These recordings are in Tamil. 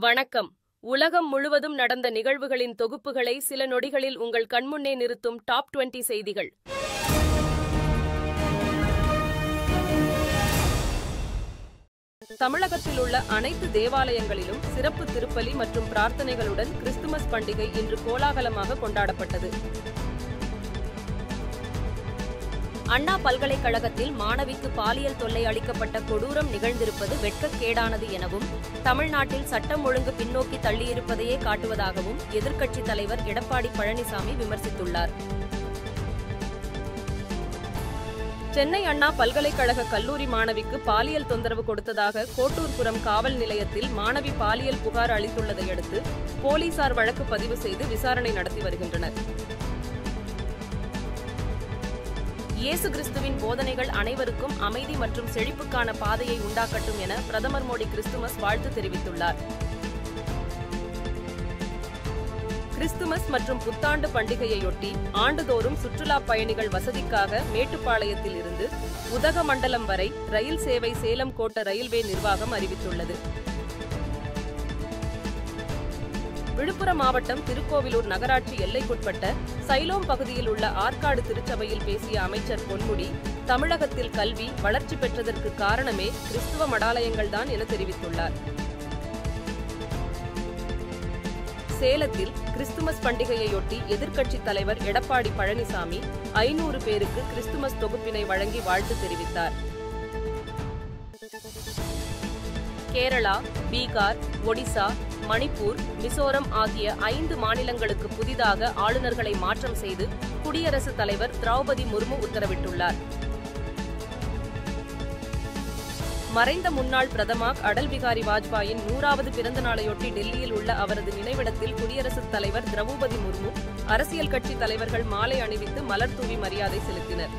வணக்கம். உலகம் முழுவதும் நடந்த நிகழ்வுகளின் தொகுப்புகளை சில நொடிகளில் உங்கள் கண்முன்னே நிறுத்தும் டாப் 20 செய்திகள். தமிழகத்தில் உள்ள அனைத்து தேவாலயங்களிலும் சிறப்பு திருப்பலி மற்றும் பிரார்த்தனைகளுடன் கிறிஸ்துமஸ் பண்டிகை இன்று கோலாகலமாக கொண்டாடப்பட்டது. அண்ணா பல்கலைக்கழகத்தில் மாணவிக்கு பாலியல் தொல்லை அளிக்கப்பட்ட கொடூரம் நிகழ்ந்திருப்பது வெட்கக்கேடானது எனவும், தமிழ்நாட்டில் சட்டம் ஒழுங்கு பின்னோக்கி தள்ளியிருப்பதையே காட்டுவதாகவும் எதிர்க்கட்சித் தலைவர் எடப்பாடி பழனிசாமி விமர்சித்துள்ளார். சென்னை அண்ணா பல்கலைக்கழக கல்லூரி மாணவிக்கு பாலியல் தொந்தரவு கொடுத்ததாக கோட்டூர்புரம் காவல் நிலையத்தில் மாணவி பாலியல் புகார் அளித்துள்ளதை அடுத்து போலீசார் வழக்கு பதிவு செய்து விசாரணை நடத்தி வருகின்றனர். இயேசு கிறிஸ்துவின் போதனைகள் அனைவருக்கும் அமைதி மற்றும் செழிப்புக்கான பாதையை உண்டாக்கட்டும் என பிரதமர் மோடி கிறிஸ்துமஸ் வாழ்த்து தெரிவித்துள்ளார். கிறிஸ்துமஸ் மற்றும் புத்தாண்டு பண்டிகையையொட்டி ஆண்டுதோறும் சுற்றுலா பயணிகள் வசதிக்காக மேட்டுப்பாளையத்தில் இருந்து உதகமண்டலம் வரை ரயில் சேவை சேலம் கோட்ட ரயில்வே நிர்வாகம் அறிவித்துள்ளது. விழுப்புரம் மாவட்டம் திருக்கோவிலூர் நகராட்சி எல்லைக்குட்பட்ட சைலோம் பகுதியில் உள்ள ஆற்காடு திருச்சபையில் பேசிய அமைச்சர் பொன்முடி, தமிழகத்தில் கல்வி வளர்ச்சி பெற்றதற்கு காரணமே கிறிஸ்துவ மடாலயங்கள்தான் என தெரிவித்துள்ளார். சேலத்தில் கிறிஸ்துமஸ் பண்டிகையையொட்டி எதிர்க்கட்சித் தலைவர் எடப்பாடி பழனிசாமி 500 பேருக்கு கிறிஸ்துமஸ் தொகுப்பினை வழங்கி வாழ்த்து தெரிவித்தார். கேரளா, பீகார், ஒடிசா, மணிப்பூர், மிசோரம் ஆகிய 5 மாநிலங்களுக்கு புதிதாக ஆளுநர்களை மாற்றம் செய்து குடியரசுத் தலைவர் திரௌபதி முர்மு உத்தரவிட்டுள்ளார். மறைந்த முன்னாள் பிரதமர் அடல் பிகாரி வாஜ்பாயின் 100வது பிறந்த நாளையொட்டி டெல்லியில் உள்ள அவரது நினைவிடத்தில் குடியரசுத் தலைவர் திரௌபதி முர்மு, அரசியல் கட்சி தலைவர்கள் மாலை அணிவித்து மலர் தூவி மரியாதை செலுத்தினர்.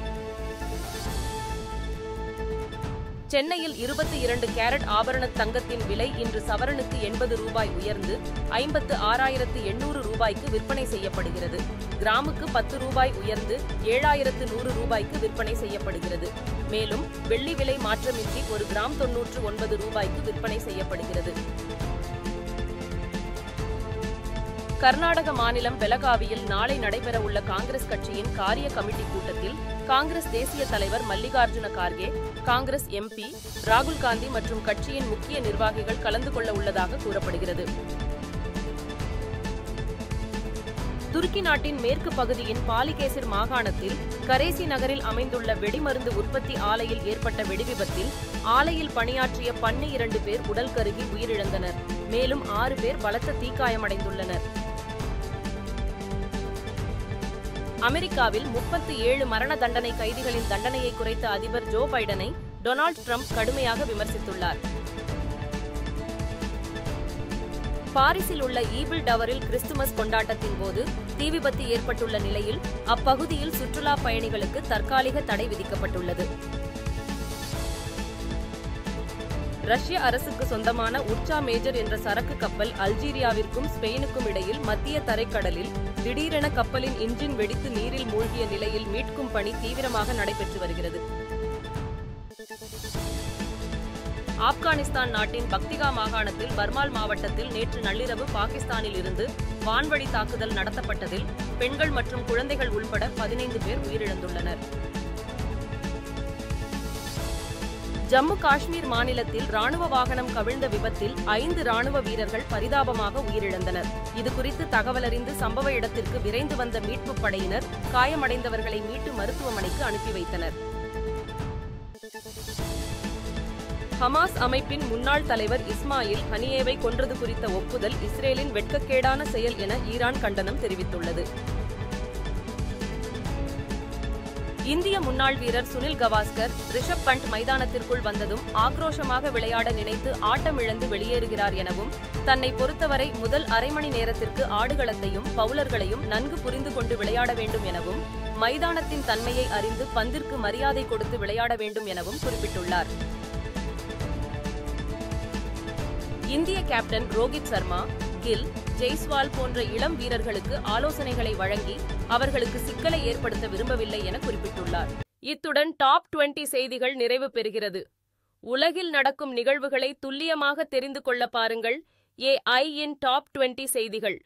சென்னையில் 22 கேரட் ஆபரண தங்கத்தின் விலை இன்று சவரனுக்கு 80 ரூபாய் உயர்ந்து 56,800 ரூபாய்க்கு விற்பனை செய்யப்படுகிறது. கிராமுக்கு 10 ரூபாய் உயர்ந்து 7,100 ரூபாய்க்கு விற்பனை செய்யப்படுகிறது. மேலும் வெள்ளி விலை மாற்றமின்றி ஒரு கிராம் 99 ரூபாய்க்கு விற்பனை செய்யப்படுகிறது. கர்நாடக மாநிலம் பெலகாவியில் நாளை நடைபெறவுள்ள காங்கிரஸ் கட்சியின் காரிய கமிட்டி கூட்டத்தில் காங்கிரஸ் தேசிய தலைவர் மல்லிகார்ஜுன கார்கே, காங்கிரஸ் எம்பி ராகுல் காந்தி மற்றும் கட்சியின் முக்கிய நிர்வாகிகள் கலந்து கொள்ள உள்ளதாக கூறப்படுகிறது. துருக்கி நாட்டின் மேற்கு பகுதியின் பாலிகேசிர் மாகாணத்தில் கரேசி நகரில் அமைந்துள்ள வெடிமருந்து உற்பத்தி ஆலையில் ஏற்பட்ட வெடிவிபத்தில் ஆலையில் பணியாற்றிய 12 பேர் உடல் கருகி உயிரிழந்தனர். மேலும் 6 பேர் பலத்த தீக்காயமடைந்துள்ளனர். அமெரிக்காவில் 37 மரண தண்டனை கைதிகளின் தண்டனையை குறைத்த அதிபர் ஜோ பைடனை டொனால்டு டிரம்ப் கடுமையாக விமர்சித்துள்ளார். பாரிஸில் உள்ள ஈபிள் டவரில் கிறிஸ்துமஸ் கொண்டாட்டத்தின் போது தீ விபத்து ஏற்பட்டுள்ள நிலையில் அப்பகுதியில் சுற்றுலா பயணிகளுக்கு தற்காலிக தடை விதிக்கப்பட்டுள்ளது. ரஷ்ய அரசுக்கு சொந்தமான உர்ச்சா மேஜர் என்ற சரக்கு கப்பல் அல்ஜீரியாவிற்கும் ஸ்பெயினுக்கும் இடையில் மத்திய தரைக்கடலில் திடீரென கப்பலின் இன்ஜின் வெடித்து நீரில் மூழ்கிய நிலையில் மீட்கும் பணி தீவிரமாக நடைபெற்று வருகிறது. ஆப்கானிஸ்தான் நாட்டின் பக்திகா மாகாணத்தில் பர்மால் மாவட்டத்தில் நேற்று நள்ளிரவு பாகிஸ்தானில் இருந்து வான்வழி தாக்குதல் நடத்தப்பட்டதில் பெண்கள் மற்றும் குழந்தைகள் உள்பட 15 பேர் உயிரிழந்துள்ளனர். ஜம்மு காஷ்மீர் மாநிலத்தில் ராணுவ வாகனம் கவிழ்ந்த விபத்தில் 5 ராணுவ வீரர்கள் பரிதாபமாக உயிரிழந்தனர். இதுகுறித்து தகவலறிந்து சம்பவ இடத்திற்கு விரைந்து வந்த மீட்புப் படையினர் காயமடைந்தவர்களை மீட்டு மருத்துவமனைக்கு அனுப்பி வைத்தனர். ஹமாஸ் அமைப்பின் முன்னாள் தலைவர் இஸ்மாயில் ஹனியேவை கொன்றது குறித்த ஒப்புதல் இஸ்ரேலின் வெட்கக்கேடான செயல் என ஈரான் கண்டனம் தெரிவித்துள்ளது. இந்திய முன்னாள் வீரர் சுனில் கவாஸ்கர் ரிஷப் பண்ட் மைதானத்திற்குள் வந்ததும் ஆக்ரோஷமாக விளையாட நினைத்து ஆட்டமிழந்து வெளியேறுகிறார் எனவும், தன்னை பொறுத்தவரை முதல் அரை மணி நேரத்திற்கு ஆடுகளத்தையும் பவுலர்களையும் நன்கு புரிந்து கொண்டு விளையாட வேண்டும் எனவும், மைதானத்தின் தன்மையை அறிந்து பந்திற்கு மரியாதை கொடுத்து விளையாட வேண்டும் எனவும் குறிப்பிட்டுள்ளார். இந்திய கேப்டன் ரோஹித் சர்மா, கில், ஜெய்ஸ்வால் போன்ற இளம் வீரர்களுக்கு ஆலோசனைகளை வழங்கி அவர்களுக்கு சிக்கலை ஏற்படுத்த விரும்பவில்லை என குறிப்பிட்டுள்ளார். இத்துடன் டாப் 20 செய்திகள் நிறைவு பெறுகிறது. உலகில் நடக்கும் நிகழ்வுகளை துல்லியமாக தெரிந்து கொள்ள பாருங்கள் AI இன் டாப் 20 செய்திகள்.